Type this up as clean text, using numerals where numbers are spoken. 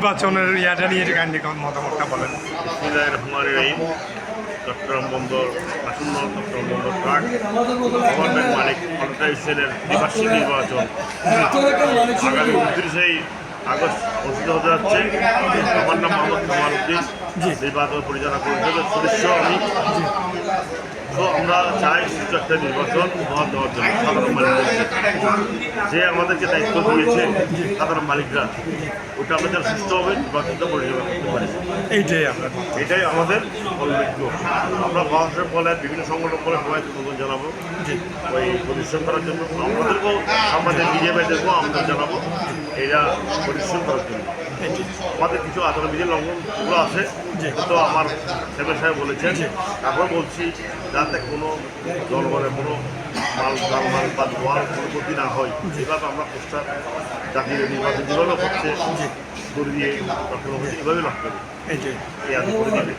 নির্বাচনের ইয়াটা নিয়ে কাহিনী মতামতটা বলেন। চট্টগ্রাম বন্দর আসন্ন চট্টগ্রাম বন্দর ট্রাক গভর্নমেন্ট মালিক কন্ট্রাইসেলের দ্বিবার্ষিক নির্বাচন আগামী 29 আগস্ট অনুষ্ঠিত হতে যাচ্ছে। আমার নাম মোহাম্মদ কামাল উদ্দিন, নির্বাচন পরিচালনা পরিষদের সদস্য আমি। তো আমরা চাই সুষ্ঠু একটা নির্বাচন উপহার দেওয়ার জন্য সাধারণ মালিকদেরকে, যে আমাদেরকে দায়িত্ব দিয়েছে সাধারণ মালিকরা, ওটা আমরা যারা সুষ্ঠুভাবে নির্বাচনটা পরিচালনা করতে পারি, এটাই আমাদের লক্ষ্য। আমরা প্রশাসন বলে বিভিন্ন সংগঠন বলে সবাই অনুরোধ জানাবো ওই পরিশ্রম করার জন্য। আমাদেরকেও আমাদের মিডিয়া ভাইদেরকেও আমরা জানাবো এরা পরিশ্রম করার জন্য। আমাদের কিছু আচরণবিধির লঙ্ঘনগুলো আছে, তো আমার সেক্রেটারি সাহেব বলেছেন। তারপর বলছি যাতে কোনো জনগণের কোনো মাল বা ধোয়ার কোনো ক্ষতি না হয়, সেভাবে আমরা পোস্টার জাতীয় নির্বাচন যেভাবে হচ্ছে দড়ি দিয়ে এভাবে লক্ষ্য করি।